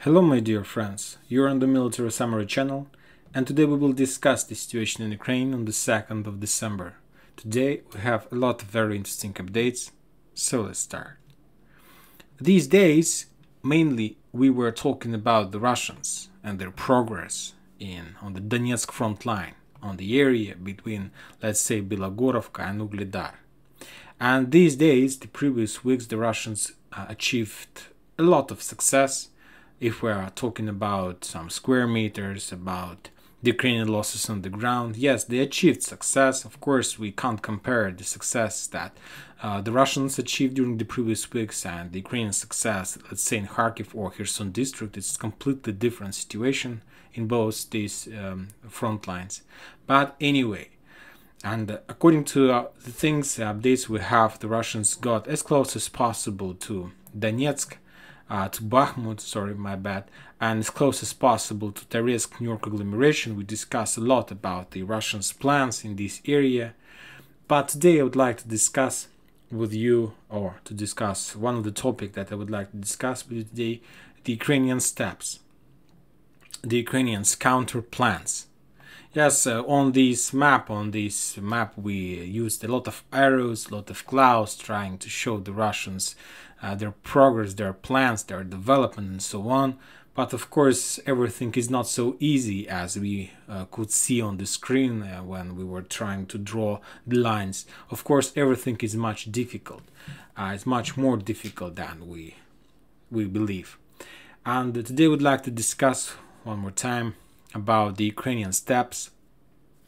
Hello my dear friends, you're on the Military Summary channel, and today we will discuss the situation in Ukraine on the 2nd of December. Today we have a lot of very interesting updates, so let's start. These days, mainly we were talking about the Russians and their progress on the Donetsk front line, on the area between, let's say, Bilogorovka and Ugledar. And these days, the previous weeks, the Russians achieved a lot of success. If we are talking about some square meters, about the Ukrainian losses on the ground, yes, they achieved success. Of course, we can't compare the success that the Russians achieved during the previous weeks and the Ukrainian success, let's say in Kharkiv or Kherson district. It's a completely different situation in both these front lines. But anyway, and according to the updates we have, the Russians got as close as possible to Donetsk, to Bakhmut, and as close as possible to Terezhk New York agglomeration. We discussed a lot about the Russians' plans in this area, but today I would like to discuss with you, or to discuss one of the topics that I would like to discuss with you today, the Ukrainian steps, the Ukrainians' counter plans. Yes, on this map we used a lot of arrows, a lot of clouds, trying to show the Russians their progress, their plans, their development, and so on. But of course, everything is not so easy as we could see on the screen when we were trying to draw the lines. Of course, everything is much difficult. It's much more difficult than we believe. And today, I would like to discuss one more time about the Ukrainian steps.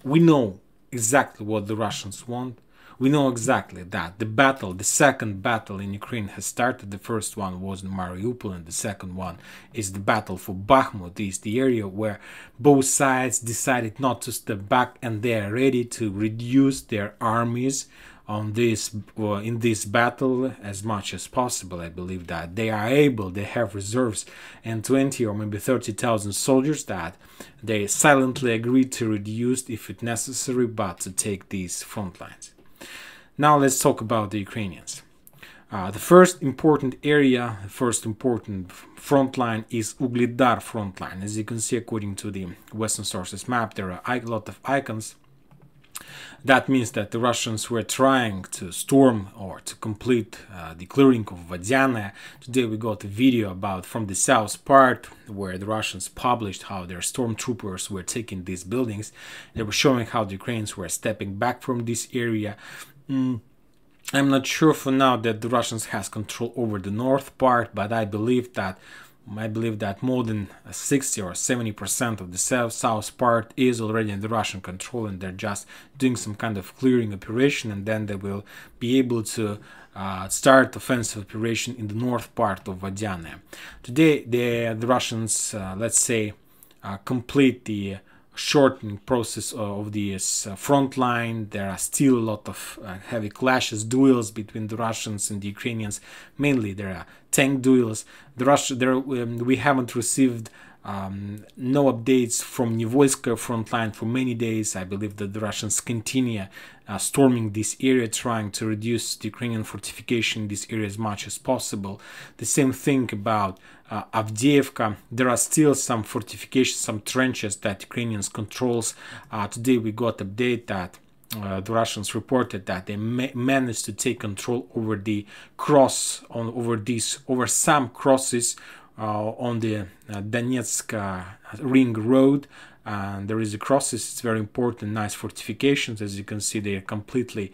We know exactly what the Russians want. We know exactly that the second battle in Ukraine has started. The first one was in Mariupol, and the second one is the battle for Bakhmut. Is the area where both sides decided not to step back, and they are ready to reduce their armies in this battle as much as possible. I believe that they have reserves and 20 or maybe 30,000 soldiers that they silently agreed to reduce if it's necessary, but to take these front lines. Now let's talk about the Ukrainians. The first important area, the first important front line is Ugledar front line. As you can see, according to the Western sources map, there are a lot of icons. That means that the Russians were trying to storm or to complete the clearing of Vadiane. Today we got a video from the south part where the Russians published how their stormtroopers were taking these buildings. They were showing how the Ukrainians were stepping back from this area. I'm not sure for now that the Russians has control over the north part, but I believe that more than 60 or 70% of the south part is already in the Russian control, and they're just doing some kind of clearing operation, and then they will be able to start offensive operation in the north part of Vadiane. Today, the Russians, let's say, complete the shortening process of this front line. There are still a lot of heavy clashes, duels between the Russians and the Ukrainians. Mainly there are tank duels. We haven't received no updates from Nivolskaya front line for many days. I believe that the Russians continue storming this area, trying to reduce the Ukrainian fortification in this area as much as possible. The same thing about Avdiivka. There are still some fortifications, some trenches that Ukrainians controls. Today we got update that the Russians reported that they managed to take control over the over some crosses on the Donetsk ring road. And there is a crosses. It's very important, nice fortifications. As you can see, they are completely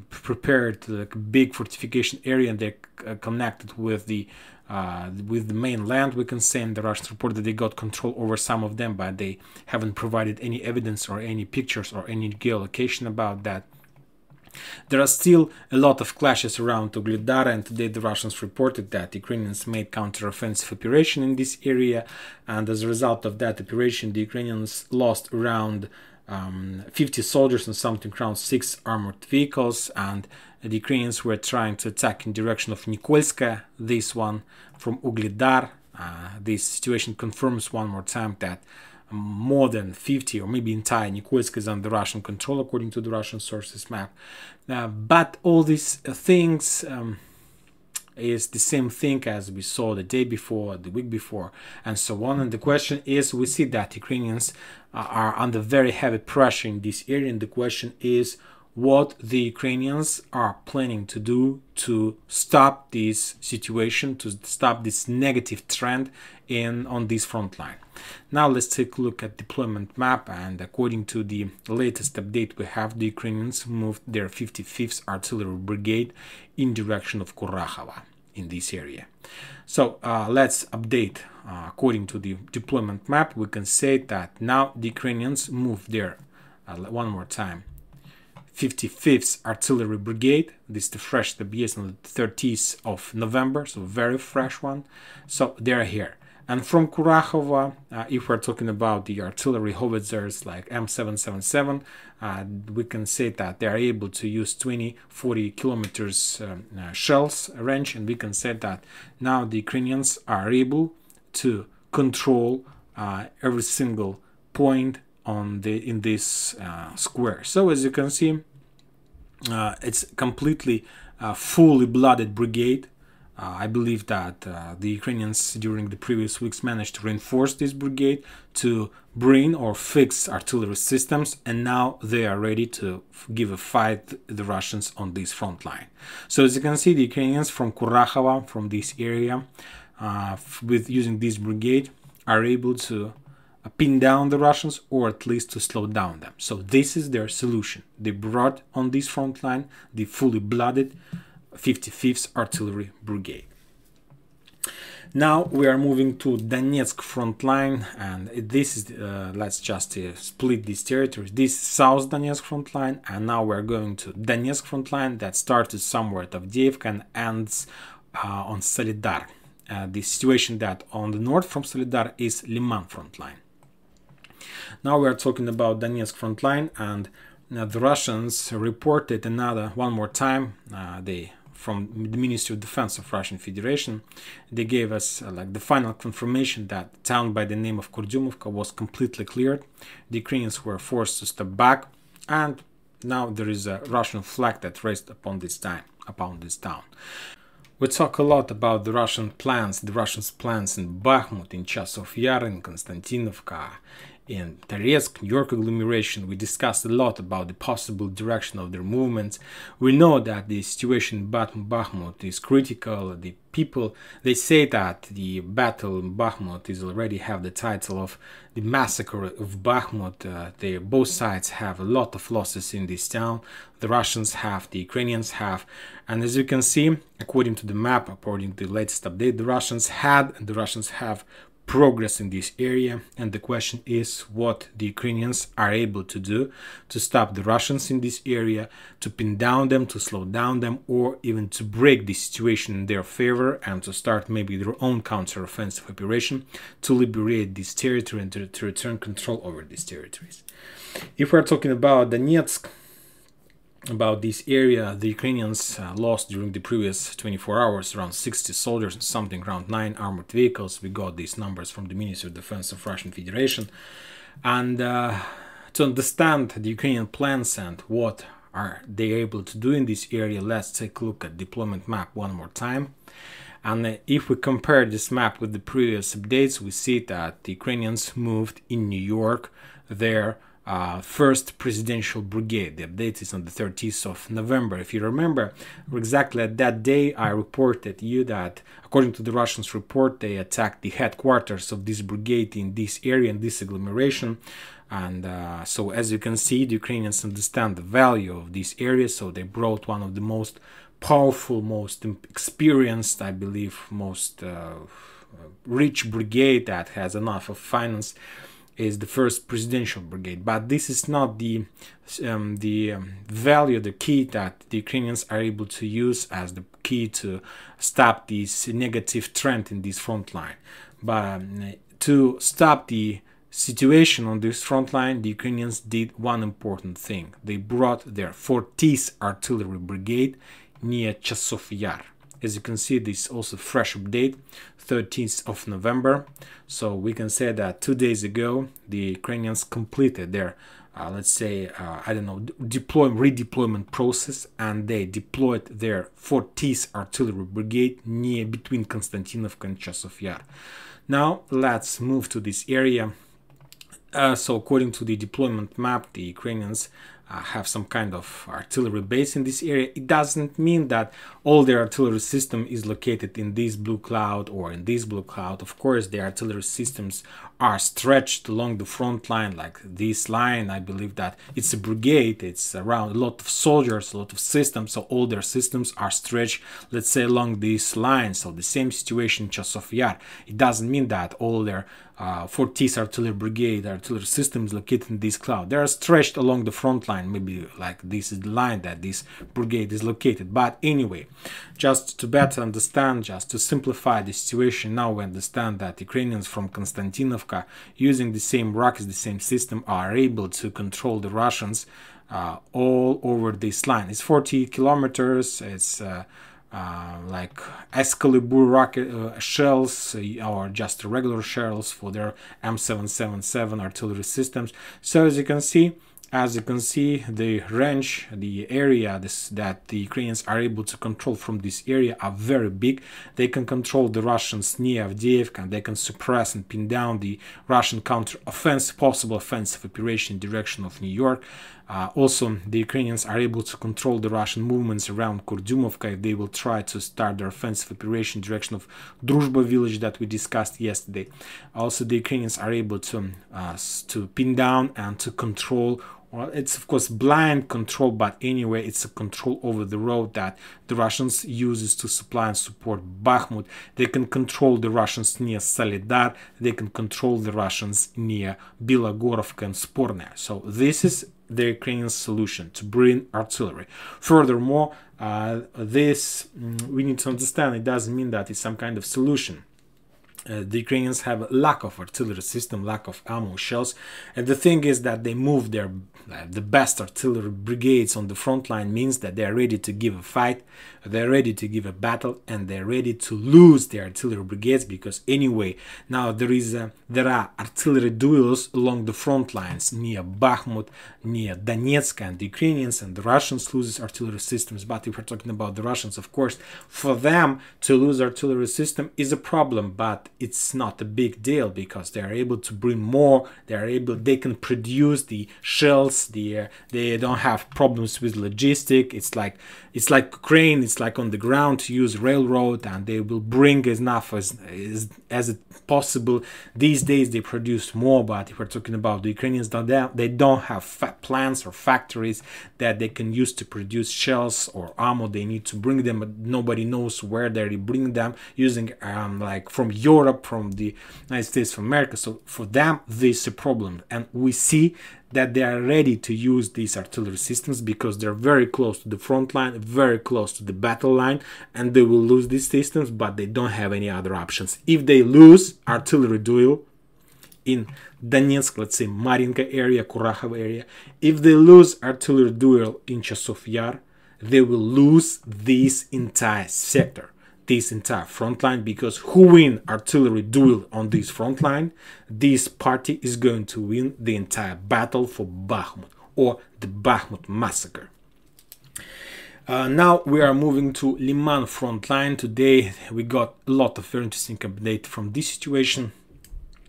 prepared, like a big fortification area, and they're connected with the mainland, we can say. And the Russians report that they got control over some of them, but they haven't provided any evidence or any pictures or any geolocation about that. There are still a lot of clashes around Ugledar, and today the Russians reported that Ukrainians made counter-offensive operation in this area, and as a result of that operation, the Ukrainians lost around 50 soldiers and something around 6 armored vehicles, and the Ukrainians were trying to attack in direction of Nikolska, this one from Ugledar. This situation confirms one more time that more than 50 or maybe entire Nikolsk is under Russian control, according to the Russian sources map. But all these things is the same thing as we saw the day before, the week before, and so on. And the question is, we see that Ukrainians are under very heavy pressure in this area, and the question is what the Ukrainians are planning to do to stop this situation, to stop this negative trend on this front line. Now let's take a look at deployment map, and according to the latest update we have, the Ukrainians moved their 55th Artillery Brigade in direction of Kurakhova in this area. So let's update. According to the deployment map, we can say that now the Ukrainians moved their, one more time, 55th Artillery Brigade. This is the fresh WS on the 30th of November, so very fresh one. So they're here. And from Kurakhova, if we're talking about the artillery howitzers like M777, we can say that they are able to use 20-40 kilometers shells range, and we can say that now the Ukrainians are able to control every single point in this square. So as you can see, it's completely fully blooded brigade. I believe that the Ukrainians during the previous weeks managed to reinforce this brigade to bring or fix artillery systems, and now they are ready to give a fight to the Russians on this front line. So as you can see, the Ukrainians from Kurakhova, from this area, with using this brigade, are able to pin down the Russians, or at least to slow down them. So this is their solution. They brought on this front line the fully blooded 55th Artillery Brigade. Now we are moving to Donetsk front line, and this is let's just split these territories. This is South Donetsk front line, and now we're going to Donetsk front line that started somewhere at Avdiivka and ends on Solidar. The situation that on the north from Solidar is Liman front line. Now we are talking about Donetsk front line, and the Russians reported one more time, from the Ministry of Defense of Russian Federation, they gave us like the final confirmation that the town by the name of Kurdyumovka was completely cleared. The Ukrainians were forced to step back, and now there is a Russian flag that rests upon this town. We talk a lot about the Russians' plans in Bakhmut, in Chasov Yar, in Konstantinovka, in Toretsk, New York agglomeration. We discussed a lot about the possible direction of their movements. We know that the situation in Bakhmut is critical. The people, they say that the battle in Bakhmut is already have the title of the massacre of Bakhmut. Both sides have a lot of losses in this town. The Russians have, the Ukrainians have, and as you can see, according to the map, according to the latest update, the Russians have progress in this area, and the question is what the Ukrainians are able to do to stop the Russians in this area, to pin down them, to slow down them, or even to break the situation in their favor and to start maybe their own counter-offensive operation to liberate this territory and to return control over these territories. If we're talking about Donetsk, about this area, the Ukrainians lost during the previous 24 hours around 60 soldiers and something around 9 armored vehicles. We got these numbers from the Ministry of Defense of Russian Federation. And to understand the Ukrainian plans and what are they able to do in this area, let's take a look at deployment map one more time. And if we compare this map with the previous updates, we see that the Ukrainians moved in New York their first presidential brigade. The update is on the 30th of November. If you remember, exactly at that day I reported you that according to the Russians report, they attacked the headquarters of this brigade in this area, in this agglomeration. And so as you can see, the Ukrainians understand the value of this area, so they brought one of the most powerful, most experienced, I believe, most rich brigade that has enough of finance, is the first presidential brigade. But this is not the value, the key that the Ukrainians are able to use as the key to stop this negative trend in this front line. But to stop the situation on this front line, the Ukrainians did one important thing. They brought their 40th Artillery Brigade near Chasov Yar. As you can see, this is also fresh update, 13th of November. So we can say that 2 days ago, the Ukrainians completed their, let's say, I don't know, redeployment process, and they deployed their 14th Artillery Brigade near between Konstantinovka and Chasov Yar. Now let's move to this area. So according to the deployment map, the Ukrainians have some kind of artillery base in this area. It doesn't mean that all their artillery system is located in this blue cloud or in this blue cloud. Of course, the artillery systems are stretched along the front line, like this line. I believe that it's a brigade, it's around a lot of soldiers, a lot of systems, so all their systems are stretched, let's say, along this line. So the same situation in Chasov Yar. It doesn't mean that all their 14th Artillery Brigade artillery systems located in this cloud, they are stretched along the front line. Maybe like this is the line that this brigade is located. But anyway, just to better understand, just to simplify the situation, now we understand that Ukrainians from Konstantinovka, using the same rockets, the same system, are able to control the Russians all over this line. It's 40 kilometers. It's like Excalibur rocket shells or just regular shells for their M777 artillery systems. So as you can see, the range, the area that the Ukrainians are able to control from this area are very big. They can control the Russians near Avdiivka, and they can suppress and pin down the Russian possible offensive operation in direction of New York. Also, the Ukrainians are able to control the Russian movements around Kurdyumovka if they will try to start their offensive operation in direction of Druzhba village that we discussed yesterday. Also, the Ukrainians are able to pin down and to control. Well, it's of course blind control, but anyway, it's a control over the road that the Russians uses to supply and support Bakhmut. They can control the Russians near Solidar. They can control the Russians near Bilogorovka and Sporne. So this is the Ukrainian solution, to bring artillery. Furthermore, we need to understand, it doesn't mean that it's some kind of solution. The Ukrainians have a lack of artillery system, lack of ammo, shells, and the thing is that they move the best artillery brigades on the front line, means that they are ready to give a fight, they're ready to give a battle, and they're ready to lose the artillery brigades, because anyway, now there are artillery duels along the front lines near Bakhmut, near Donetsk, and the Ukrainians and the Russians loses artillery systems. But if we're talking about the Russians, of course, for them to lose artillery system is a problem, but it's not a big deal, because they are able to bring more. They can produce the shells. They don't have problems with logistic. It's like Ukraine. It's like on the ground to use railroad, and they will bring enough as it possible. These days they produce more, but if we're talking about the Ukrainians, they don't have plants or factories that they can use to produce shells or ammo. They need to bring them, but nobody knows where they bring them, using like from Europe, from the United States of America. So for them, this is a problem, and we see that they are ready to use these artillery systems because they're very close to the front line, very close to the battle line, and they will lose these systems, but they don't have any other options. If they lose artillery duel in Donetsk, let's say Marinka area, Kurakhov area, if they lose artillery duel in Chasov Yar, they will lose this entire sector, this entire front line, because who win artillery duel on this front line, this party is going to win the entire battle for Bakhmut, or the Bakhmut massacre. Now we are moving to Liman front line. Today we got a lot of very interesting update from this situation.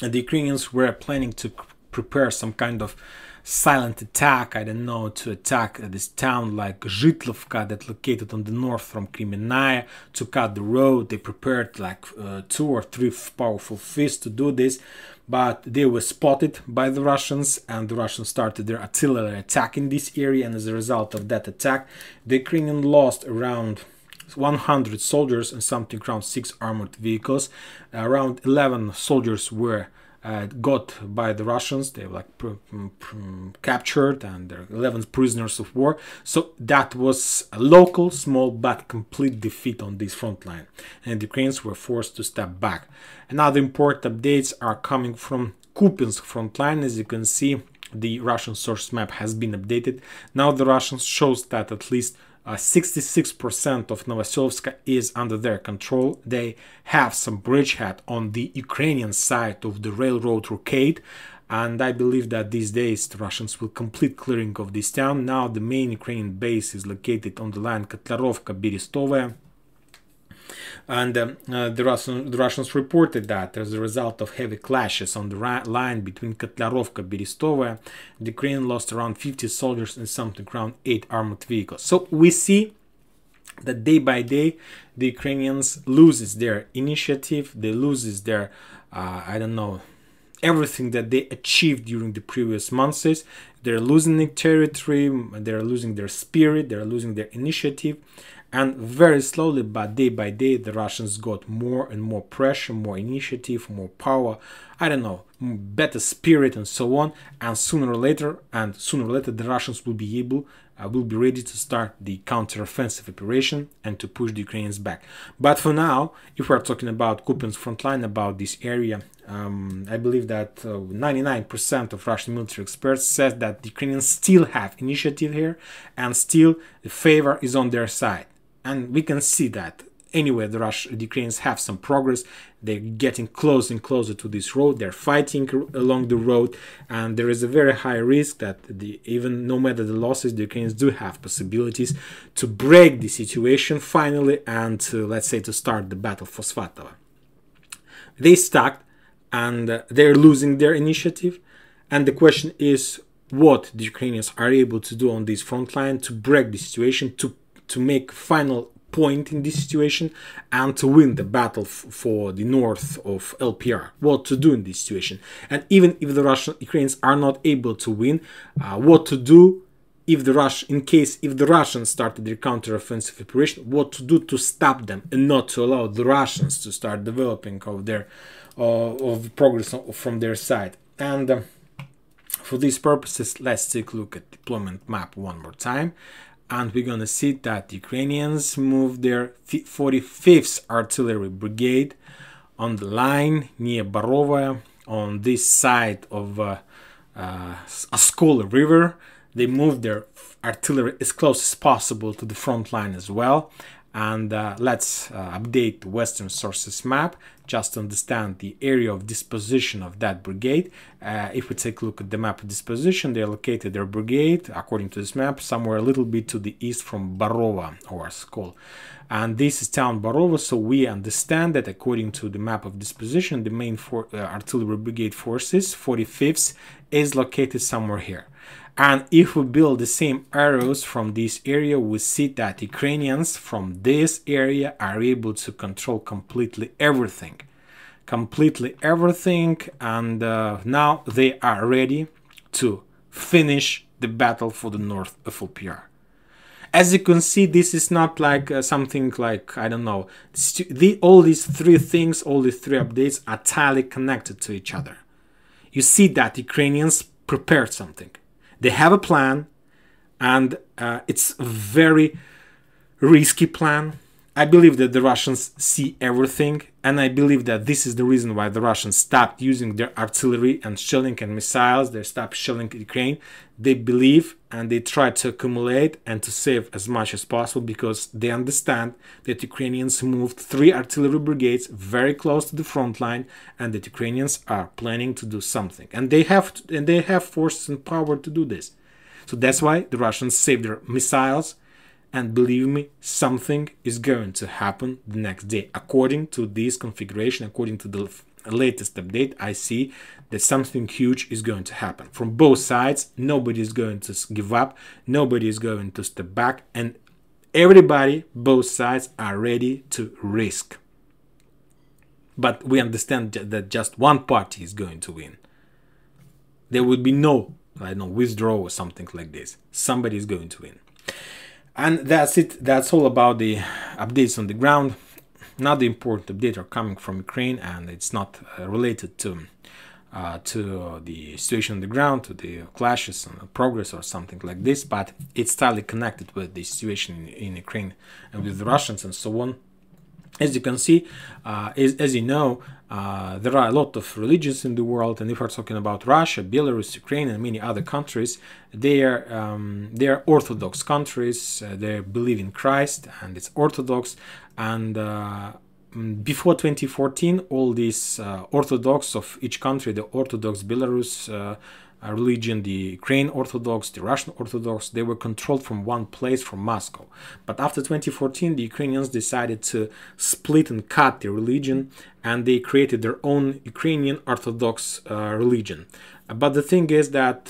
The Ukrainians were planning to prepare some kind of silent attack, I don't know, to attack this town like Zhitlovka that located on the north from Kremenaya, to cut the road. They prepared like 2 or 3 powerful fists to do this, but they were spotted by the Russians, and the Russians started their artillery attack in this area, and as a result of that attack, the Ukrainians lost around 100 soldiers and something around 6 armored vehicles. Around 11 soldiers were got by the Russians. They were like captured, and there are 11 prisoners of war. So that was a local, small but complete defeat on this front line, and the Ukrainians were forced to step back. Another important updates are coming from Kupiansk front line. As you can see, the Russian source map has been updated. Now the Russians shows that at least 66% of Novosibirsk is under their control. They have some bridgehead on the Ukrainian side of the railroad rocade, and I believe that these days the Russians will complete clearing of this town. Now the main Ukrainian base is located on the line Kotlarovka-Berestovaya. And the Russians reported that as a result of heavy clashes on the line between Kotlarovka and Berestovaya, the Ukraine lost around 50 soldiers and something around 8 armored vehicles. So we see that day by day the Ukrainians loses their initiative, they loses their, I don't know, everything that they achieved during the previous months. They're losing their territory, they're losing their spirit, they're losing their initiative. And very slowly, but day by day, the Russians got more and more pressure, more initiative, more power, I don't know, better spirit and so on. And sooner or later, the Russians will be ready to start the counter-offensive operation and to push the Ukrainians back. But for now, if we're talking about Kupiansk front line, about this area, I believe that 99% of Russian military experts said that the Ukrainians still have initiative here and still the favor is on their side. And we can see that anyway, the Ukrainians have some progress. They're getting closer and closer to this road. They're fighting along the road, and there is a very high risk that even no matter the losses, the Ukrainians do have possibilities to break the situation finally and to, let's say, to start the battle for Svatova. They stuck and they're losing their initiative, and the question is what the Ukrainians are able to do on this front line to break the situation, to make final point in this situation and to win the battle for the north of LPR. What to do in this situation, and even if the Ukrainians are not able to win, what to do if the Russians started their counter-offensive operation, what to do to stop them and not to allow the Russians to start developing of their of progress from their side. And for these purposes, let's take a look at deployment map one more time. And we're going to see that the Ukrainians moved their 45th Artillery Brigade on the line near Barova, on this side of Oskola River. They moved their artillery as close as possible to the front line as well. And let's update the Western Sources map just to understand the area of disposition of that brigade. If we take a look at the map of disposition, they located their brigade, according to this map, somewhere a little bit to the east from Barova or Skol. And this is town Barova, so we understand that according to the map of disposition, the main artillery brigade forces, 45th, is located somewhere here. And if we build the same arrows from this area, we see that Ukrainians from this area are able to control completely everything. And now they are ready to finish the battle for the north of LPR. As you can see, this is not like something like, I don't know, all these three things, all these three updates are tightly connected to each other. You see that Ukrainians prepared something. They have a plan, and it's a very risky plan. I believe that the Russians see everything, and I believe that this is the reason why the Russians stopped using their artillery and shelling and missiles. They stopped shelling Ukraine. They believe and they try to accumulate and to save as much as possible, because they understand that Ukrainians moved 3 artillery brigades very close to the front line, and that Ukrainians are planning to do something, and they have forces and power to do this. So that's why the Russians saved their missiles. And believe me, something is going to happen the next day. According to this configuration, according to the latest update, I see that something huge is going to happen. From both sides, nobody is going to give up, nobody is going to step back, and everybody, both sides, are ready to risk. But we understand that just one party is going to win. There would be no, I don't know, withdrawal or something like this. Somebody is going to win. And that's it. That's all about the updates on the ground. Not the important updates are coming from Ukraine, and it's not related to the situation on the ground, to the clashes and progress or something like this, but it's tightly connected with the situation in Ukraine and with the Russians and so on. As you can see, as you know, there are a lot of religions in the world, and if we're talking about Russia, Belarus, Ukraine, and many other countries, they are Orthodox countries. They believe in Christ, and it's Orthodox. And before 2014, all these Orthodox of each country, the Orthodox Belarus religion, the Ukraine Orthodox, the Russian Orthodox, they were controlled from one place, from Moscow. But after 2014, the Ukrainians decided to split and cut the religion, and they created their own Ukrainian Orthodox religion. But the thing is that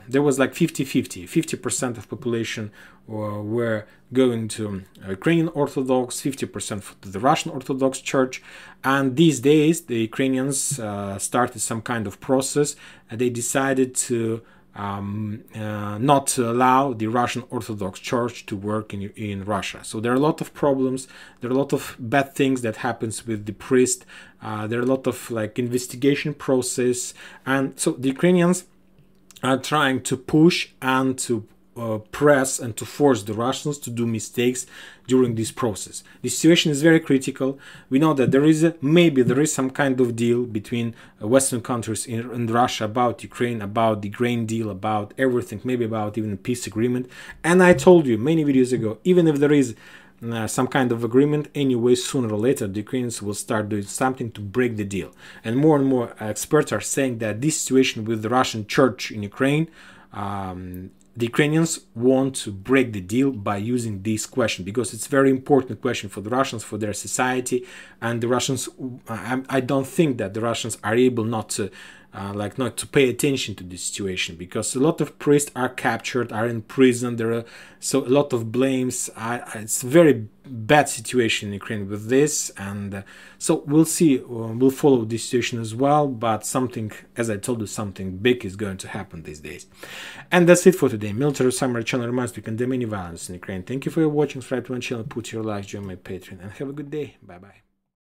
there was like 50-50. 50% of population were going to Ukrainian Orthodox, 50% to the Russian Orthodox Church. And these days, the Ukrainians started some kind of process. They decided to not to allow the Russian Orthodox Church to work in Russia. So there are a lot of problems. There are a lot of bad things that happens with the priest. There are a lot of like investigation process, and so the Ukrainians are trying to push and to press and to force the Russians to do mistakes during this process. The situation is very critical. We know that maybe there is some kind of deal between Western countries and Russia about Ukraine, about the grain deal, about everything, maybe about even a peace agreement. And I told you many videos ago, even if there is some kind of agreement, anyway, sooner or later the Ukrainians will start doing something to break the deal. And more experts are saying that this situation with the Russian church in Ukraine, the Ukrainians want to break the deal by using this question, because it's a very important question for the Russians, for their society. And the Russians, I don't think that the Russians are able not to pay attention to this situation, because a lot of priests are captured, are in prison. There are so a lot of blames. It's a very bad situation in Ukraine with this, and so we'll see. We'll follow this situation as well. But something, as I told you, something big is going to happen these days. And that's it for today. Military Summary Channel reminds you, we condemn any violence in Ukraine. Thank you for your watching. Subscribe to my channel, put your likes, join my Patreon, and have a good day. Bye bye.